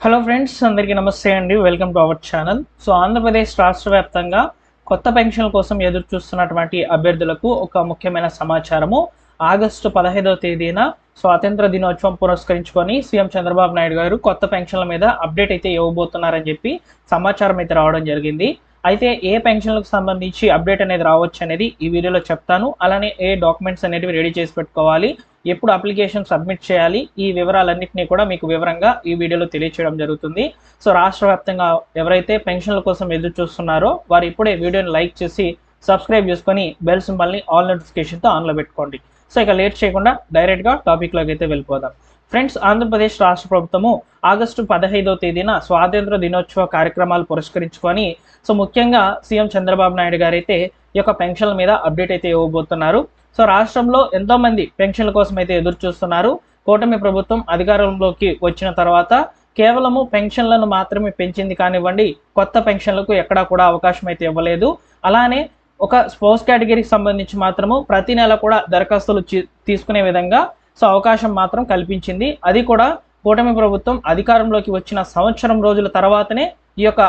Hello friends, అందరికీ నమస్తే అండి. Welcome to our channel. So Andhra Pradesh రాష్ట్ర వ్యాప్తంగా కొత్త పెన్షన్ల కోసం ఎదురు చూస్తున్నటువంటి అభ్యర్థులకు ఒక ముఖ్యమైన సమాచారము. ఆగస్టు 15వ తేదీన స్వాతంత్ర దినోత్సవం పురస్కరించుకొని సీఎం చంద్రబాబు నాయుడు గారు కొత్త పెన్షన్ల మీద అప్డేట్ అయితే ఇవ్వబోతున్నారని చెప్పి సమాచారం అయితే రావడం జరిగింది. అయితే ఏ పెన్షన్లకు సంబంధించి అప్డేట్ అనేది రావచ్చు అనేది ఈ వీడియోలో చెప్తాను. అలానే ఏ డాక్యుమెంట్స్ అనేటివి రెడీ చేసి పెట్టుకోవాలి, ఎప్పుడు అప్లికేషన్ సబ్మిట్ చేయాలి, ఈ వివరాలన్నింటినీ కూడా మీకు వివరంగా ఈ వీడియోలో తెలియచేయడం జరుగుతుంది. సో రాష్ట్ర వ్యాప్తంగా ఎవరైతే పెన్షన్ల కోసం ఎదురు చూస్తున్నారో వారు ఇప్పుడే వీడియోని లైక్ చేసి సబ్స్క్రైబ్ చేసుకొని బెల్ సింబల్ని ఆల్ నోటిఫికేషన్తో ఆన్లో పెట్టుకోండి. సో ఇక లేట్ చేయకుండా డైరెక్ట్గా టాపిక్లోకి అయితే వెళ్ళిపోదాం. ఫ్రెండ్స్, ఆంధ్రప్రదేశ్ రాష్ట్ర ప్రభుత్వము ఆగస్టు 15వ తేదీన స్వాతంత్ర దినోత్సవ కార్యక్రమాలు పురస్కరించుకొని సో ముఖ్యంగా సీఎం చంద్రబాబు నాయుడు గారు అయితే ఈ యొక్క పెన్షన్ల మీద అప్డేట్ అయితే ఇవ్వబోతున్నారు. సో రాష్ట్రంలో ఎంతోమంది పెన్షన్ల కోసం అయితే ఎదురు చూస్తున్నారు. కూటమి ప్రభుత్వం అధికారంలోకి వచ్చిన తర్వాత కేవలము పెన్షన్లను మాత్రమే పెంచింది కానివ్వండి, కొత్త పెన్షన్లకు ఎక్కడా కూడా అవకాశం అయితే ఇవ్వలేదు. అలానే ఒక స్పోర్ట్స్ కేటగిరీకి సంబంధించి మాత్రము ప్రతి నెల కూడా దరఖాస్తులు తీసుకునే విధంగా సో అవకాశం మాత్రం కల్పించింది. అది కూడా కూటమి ప్రభుత్వం అధికారంలోకి వచ్చిన సంవత్సరం రోజుల తర్వాతనే ఈ యొక్క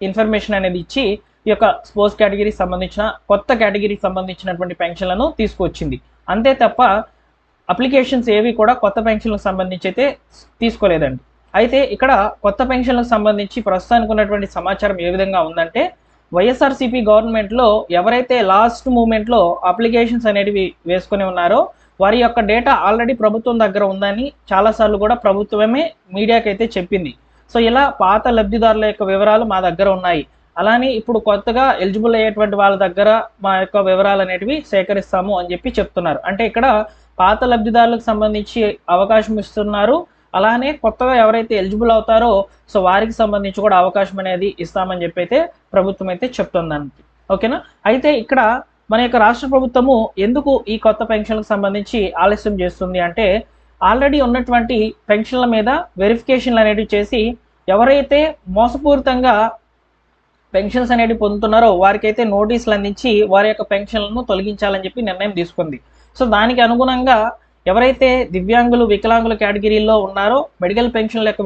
ఇన్ఫర్మేషన్ అనేది ఇచ్చి ఈ యొక్క స్పోర్ట్స్ కేటగిరీకి సంబంధించిన కొత్త కేటగిరీకి సంబంధించినటువంటి పెన్షన్లను తీసుకొచ్చింది. అంతే తప్ప అప్లికేషన్స్ ఏవి కూడా కొత్త పెన్షన్లకు సంబంధించి అయితే తీసుకోలేదండి. అయితే ఇక్కడ కొత్త పెన్షన్లకు సంబంధించి ప్రస్తుతానికి ఉన్నటువంటి సమాచారం ఏ విధంగా ఉందంటే, వైఎస్ఆర్సీపీ గవర్నమెంట్లో ఎవరైతే లాస్ట్ మూమెంట్లో అప్లికేషన్స్ అనేటివి వేసుకొని ఉన్నారో వారి యొక్క డేటా ఆల్రెడీ ప్రభుత్వం దగ్గర ఉందని చాలాసార్లు కూడా ప్రభుత్వమే మీడియాకి అయితే చెప్పింది. సో ఇలా పాత లబ్ధిదారుల యొక్క వివరాలు మా దగ్గర ఉన్నాయి, అలానే ఇప్పుడు కొత్తగా ఎలిజిబుల్ అయ్యేటువంటి వాళ్ళ దగ్గర మా యొక్క వివరాలు అనేటివి సేకరిస్తాము అని చెప్పి చెప్తున్నారు. అంటే ఇక్కడ పాత లబ్ధిదారులకు సంబంధించి అవకాశం ఇస్తున్నారు, అలానే కొత్తగా ఎవరైతే ఎలిజిబుల్ అవుతారో సో వారికి సంబంధించి కూడా అవకాశం అనేది ఇస్తామని చెప్పి అయితే ప్రభుత్వం అయితే చెప్తుందండి. ఓకేనా. అయితే ఇక్కడ మన యొక్క రాష్ట్ర ప్రభుత్వము ఎందుకు ఈ కొత్త పెన్షన్లకు సంబంధించి ఆలస్యం చేస్తుంది అంటే, ఆల్రెడీ ఉన్నటువంటి పెన్షన్ల మీద వెరిఫికేషన్లు అనేవి చేసి ఎవరైతే మోసపూరితంగా పెన్షన్స్ అనేవి పొందుతున్నారో వారికైతే నోటీసులు అందించి వారి యొక్క పెన్షన్లను తొలగించాలని చెప్పి నిర్ణయం తీసుకుంది. సో దానికి అనుగుణంగా ఎవరైతే దివ్యాంగులు, వికలాంగుల కేటగిరీలో ఉన్నారో, మెడికల్ పెన్షన్ల యొక్క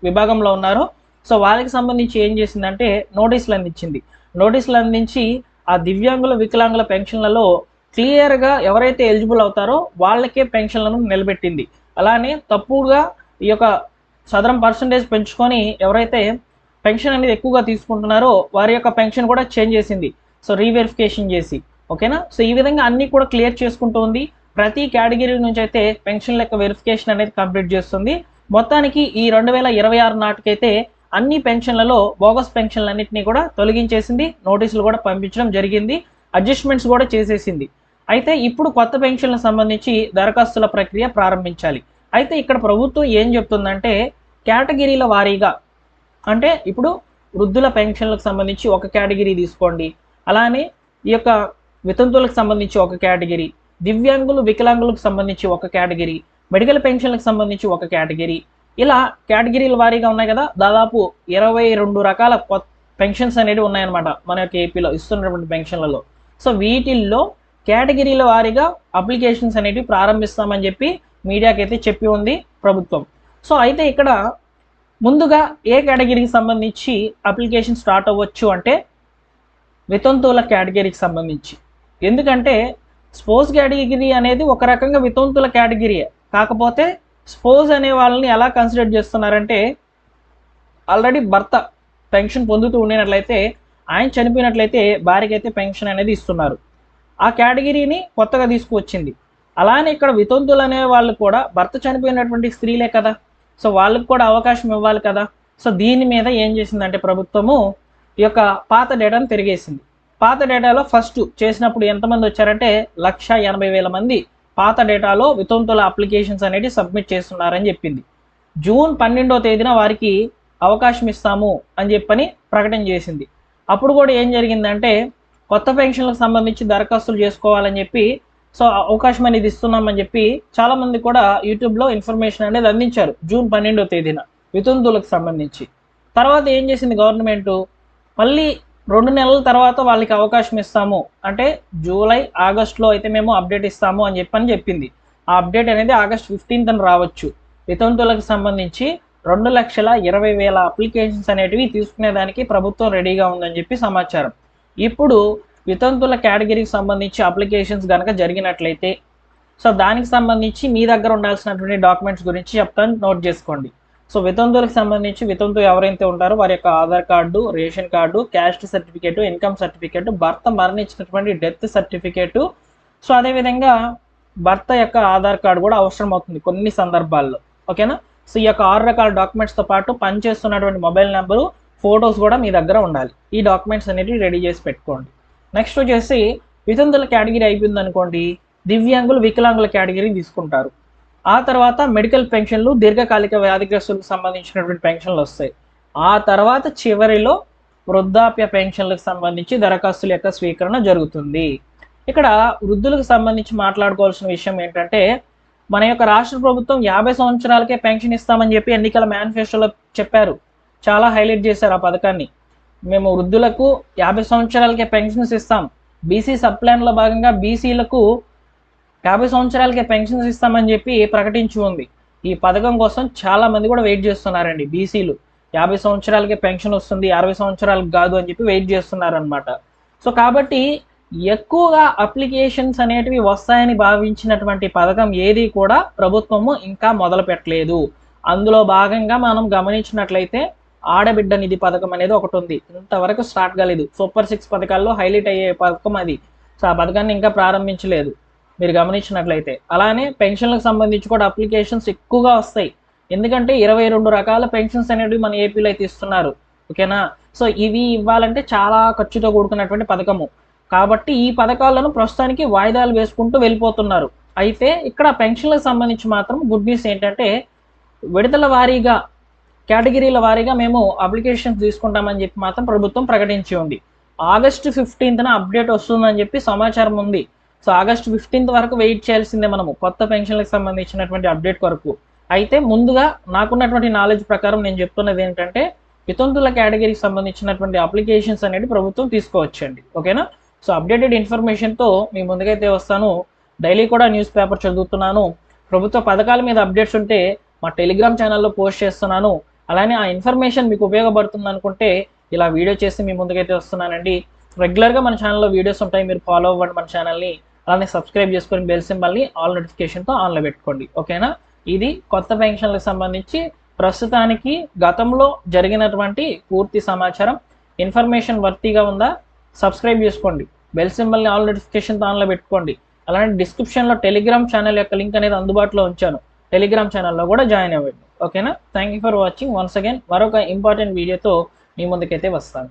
విభాగంలో ఉన్నారో సో వాళ్ళకి సంబంధించి ఏం చేసిందంటే నోటీసులు అందించింది. నోటీసులు అందించి ఆ దివ్యాంగుల, వికలాంగుల పెన్షన్లలో క్లియర్గా ఎవరైతే ఎలిజిబుల్ అవుతారో వాళ్ళకే పెన్షన్లను నిలబెట్టింది. అలానే తప్పుగా ఈ యొక్క సదరం పర్సంటేజ్ పెంచుకొని ఎవరైతే పెన్షన్ అనేది ఎక్కువగా తీసుకుంటున్నారో వారి యొక్క పెన్షన్ కూడా చేంజ్ చేసింది. సో రీవెరిఫికేషన్ చేసి, ఓకేనా. సో ఈ విధంగా అన్నీ కూడా క్లియర్ చేసుకుంటూ ఉంది. ప్రతి కేటగిరీ నుంచి అయితే పెన్షన్ల యొక్క వెరిఫికేషన్ అనేది కంప్లీట్ చేస్తుంది. మొత్తానికి ఈ 2026 నాటికైతే అన్ని పెన్షన్లలో బోగస్ పెన్షన్లన్నింటినీ కూడా తొలగించేసింది, నోటీసులు కూడా పంపించడం జరిగింది, అడ్జస్ట్మెంట్స్ కూడా చేసేసింది. అయితే ఇప్పుడు కొత్త పెన్షన్లకు సంబంధించి దరఖాస్తుల ప్రక్రియ ప్రారంభించాలి. అయితే ఇక్కడ ప్రభుత్వం ఏం చెప్తుందంటే, కేటగిరీల వారీగా, అంటే ఇప్పుడు వృద్ధుల పెన్షన్లకు సంబంధించి ఒక కేటగిరీ తీసుకోండి, అలానే ఈ యొక్క వితంతువులకు సంబంధించి ఒక కేటగిరీ, దివ్యాంగులు, వికలాంగులకు సంబంధించి ఒక కేటగిరీ, మెడికల్ పెన్షన్లకు సంబంధించి ఒక కేటగిరీ, ఇలా కేటగిరీల వారీగా ఉన్నాయి కదా. దాదాపు 22 రకాల పెన్షన్స్ అనేవి ఉన్నాయన్నమాట మన యొక్క ఏపీలో ఇస్తున్నటువంటి పెన్షన్లలో. సో వీటిల్లో కేటగిరీల వారీగా అప్లికేషన్స్ అనేవి ప్రారంభిస్తామని చెప్పి మీడియాకి అయితే చెప్పి ఉంది ప్రభుత్వం. సో అయితే ఇక్కడ ముందుగా ఏ కేటగిరీకి సంబంధించి అప్లికేషన్ స్టార్ట్ అవ్వచ్చు అంటే వితంతువుల కేటగిరీకి సంబంధించి. ఎందుకంటే స్పోర్ట్స్ కేటగిరీ అనేది ఒక రకంగా వితంతువుల కేటగిరీయే, కాకపోతే స్పోర్ట్స్ అనే వాళ్ళని ఎలా కన్సిడర్ చేస్తున్నారంటే, ఆల్రెడీ భర్త పెన్షన్ పొందుతూ ఉండినట్లయితే, ఆయన చనిపోయినట్లయితే భార్యకి అయితే పెన్షన్ అనేది ఇస్తున్నారు. ఆ కేటగిరీని కొత్తగా తీసుకువచ్చింది. అలానే ఇక్కడ వితంతువులు అనే వాళ్ళు కూడా భర్త చనిపోయినటువంటి స్త్రీలే కదా, సో వాళ్ళకి కూడా అవకాశం ఇవ్వాలి కదా. సో దీని మీద ఏం చేసిందంటే ప్రభుత్వము ఈ యొక్క పాత డేటాను తిరిగేసింది. పాత డేటాలో ఫస్ట్ చేసినప్పుడు ఎంతమంది వచ్చారంటే 1,80,000 మంది పాత డేటాలో వితంతువుల అప్లికేషన్స్ అనేవి సబ్మిట్ చేస్తున్నారని చెప్పింది. జూన్ 12వ తేదీన వారికి అవకాశం ఇస్తాము అని చెప్పని ప్రకటన చేసింది. అప్పుడు కూడా ఏం జరిగిందంటే, కొత్త పెన్షన్లకు సంబంధించి దరఖాస్తులు చేసుకోవాలని చెప్పి సో అవకాశం అనేది ఇస్తున్నామని చెప్పి చాలామంది కూడా యూట్యూబ్లో ఇన్ఫర్మేషన్ అనేది అందించారు జూన్ 12వ తేదీన వితంతువులకు సంబంధించి. తర్వాత ఏం చేసింది గవర్నమెంటు, మళ్ళీ 2 నెలల తర్వాత వాళ్ళకి అవకాశం ఇస్తాము అంటే జూలై, ఆగస్టులో అయితే మేము అప్డేట్ ఇస్తాము అని చెప్పింది. ఆ అప్డేట్ అనేది ఆగస్ట్ 15th రావచ్చు. వితంతువులకు సంబంధించి 2,20,000 అప్లికేషన్స్ అనేటివి తీసుకునేదానికి ప్రభుత్వం రెడీగా ఉందని చెప్పి సమాచారం. ఇప్పుడు వితంతుల కేటగిరీకి సంబంధించి అప్లికేషన్స్ కనుక జరిగినట్లయితే సో దానికి సంబంధించి మీ దగ్గర ఉండాల్సినటువంటి డాక్యుమెంట్స్ గురించి చెప్తాను, నోట్ చేసుకోండి. సో వితంతులకు సంబంధించి వితంతు ఎవరైతే ఉంటారో వారి యొక్క Aadhaar card, ration card, caste certificate, income certificate, భర్త మరణించినటువంటి డెత్ సర్టిఫికేటు, సో అదేవిధంగా భర్త యొక్క ఆధార్ కార్డు కూడా అవసరం అవుతుంది కొన్ని సందర్భాల్లో. ఓకేనా? సో ఈ యొక్క 6 రకాల డాక్యుమెంట్స్తో పాటు పనిచేస్తున్నటువంటి మొబైల్ నెంబరు, ఫొటోస్ కూడా మీ దగ్గర ఉండాలి. ఈ డాక్యుమెంట్స్ అనేవి రెడీ చేసి పెట్టుకోండి. నెక్స్ట్ వచ్చేసి వితంతుల కేటగిరీ అయిపోయింది అనుకోండి, దివ్యాంగులు, వికలాంగుల కేటగిరీ తీసుకుంటారు. ఆ తర్వాత మెడికల్ పెన్షన్లు, దీర్ఘకాలిక వ్యాధిగ్రస్తులకు సంబంధించినటువంటి పెన్షన్లు వస్తాయి. ఆ తర్వాత చివరిలో వృద్ధాప్య పెన్షన్లకు సంబంధించి దరఖాస్తుల యొక్క స్వీకరణ జరుగుతుంది. ఇక్కడ వృద్ధులకు సంబంధించి మాట్లాడుకోవాల్సిన విషయం ఏంటంటే, మన యొక్క రాష్ట్ర ప్రభుత్వం 50 సంవత్సరాలకే పెన్షన్ ఇస్తామని చెప్పి ఎన్నికల మేనిఫెస్టోలో చెప్పారు. చాలా హైలైట్ చేశారు ఆ పథకాన్ని. మేము వృద్ధులకు 50 సంవత్సరాలకే పెన్షన్స్ ఇస్తాం. బీసీ సబ్ ప్లాన్లో భాగంగా బీసీలకు 50 సంవత్సరాలకే పెన్షన్స్ ఇస్తామని చెప్పి ప్రకటించి ఉంది. ఈ పథకం కోసం చాలా మంది కూడా వెయిట్ చేస్తున్నారండి. బీసీలు 50 సంవత్సరాలకే పెన్షన్ వస్తుంది, 60 సంవత్సరాలకు కాదు అని చెప్పి వెయిట్ చేస్తున్నారనమాట. సో కాబట్టి ఎక్కువగా అప్లికేషన్స్ అనేటివి వస్తాయని భావించినటువంటి పథకం ఏది కూడా ప్రభుత్వము ఇంకా మొదలు పెట్టలేదు. అందులో భాగంగా మనం గమనించినట్లయితే ఆడబిడ్డ నిధి పథకం అనేది ఒకటి ఉంది. ఇంతవరకు స్టార్ట్ కాలేదు. సూపర్ 6 పథకాల్లో హైలైట్ అయ్యే పథకం అది. సో ఆ పథకాన్ని ఇంకా ప్రారంభించలేదు మీరు గమనించినట్లయితే. అలానే పెన్షన్లకు సంబంధించి కూడా అప్లికేషన్స్ ఎక్కువగా వస్తాయి. ఎందుకంటే 22 రకాల పెన్షన్స్ అనేవి మన ఏపీలో అయితే ఇస్తున్నారు. ఓకేనా? సో ఇవి ఇవ్వాలంటే చాలా ఖర్చుతో కూడుకున్నటువంటి పథకము. కాబట్టి ఈ పథకాలను ప్రస్తుతానికి వాయిదాలు వేసుకుంటూ వెళ్ళిపోతున్నారు. అయితే ఇక్కడ పెన్షన్లకు సంబంధించి మాత్రం గుడ్ న్యూస్ ఏంటంటే, విడతల వారీగా, కేటగిరీల వారీగా మేము అప్లికేషన్స్ తీసుకుంటామని చెప్పి మాత్రం ప్రభుత్వం ప్రకటించి ఉంది. ఆగస్టు 15న అప్డేట్ వస్తుందని చెప్పి సమాచారం ఉంది. సో ఆగస్టు 15 వరకు వెయిట్ చేయాల్సిందే మనము కొత్త పెన్షన్లకు సంబంధించినటువంటి అప్డేట్ వరకు. అయితే ముందుగా నాకున్నటువంటి నాలెడ్జ్ ప్రకారం నేను చెప్తున్నది ఏంటంటే, వితంతుల కేటగిరీకి సంబంధించినటువంటి అప్లికేషన్స్ అనేది ప్రభుత్వం తీసుకోవచ్చండి. ఓకేనా? సో అప్డేటెడ్ ఇన్ఫర్మేషన్తో మీ ముందుకైతే వస్తాను. డైలీ కూడా న్యూస్ పేపర్ చదువుతున్నాను. ప్రభుత్వ పథకాల మీద అప్డేట్స్ ఉంటే మా టెలిగ్రామ్ ఛానల్లో పోస్ట్ చేస్తున్నాను. అలానే ఆ ఇన్ఫర్మేషన్ మీకు ఉపయోగపడుతుంది అనుకుంటే ఇలా వీడియో చేసి మీ ముందుకైతే వస్తున్నానండి. రెగ్యులర్గా మన ఛానల్లో వీడియోస్ ఉంటాయి, మీరు ఫాలో అవ్వండి మన ఛానల్ని. అలానే సబ్స్క్రైబ్ చేసుకొని బెల్ సింబల్ని ఆల్ నోటిఫికేషన్తో ఆన్లో పెట్టుకోండి. ఓకేనా? ఇది కొత్త పెన్షన్లకు సంబంధించి ప్రస్తుతానికి గతంలో జరిగినటువంటి పూర్తి సమాచారం. ఇన్ఫర్మేషన్ వర్తీగా ఉందా? సబ్స్క్రైబ్ చేసుకోండి, బెల్ సింబల్ని ఆల్ నోటిఫికేషన్తో ఆన్లో పెట్టుకోండి. అలానే డిస్క్రిప్షన్లో టెలిగ్రామ్ ఛానల్ యొక్క లింక్ అనేది అందుబాటులో ఉంచాను. టెలిగ్రామ్ ఛానల్లో కూడా జాయిన్ అవ్వండి. ఓకేనా? Thank you for watching. Once again మరొక ఇంపార్టెంట్ వీడియోతో మీ ముందుకైతే వస్తాను.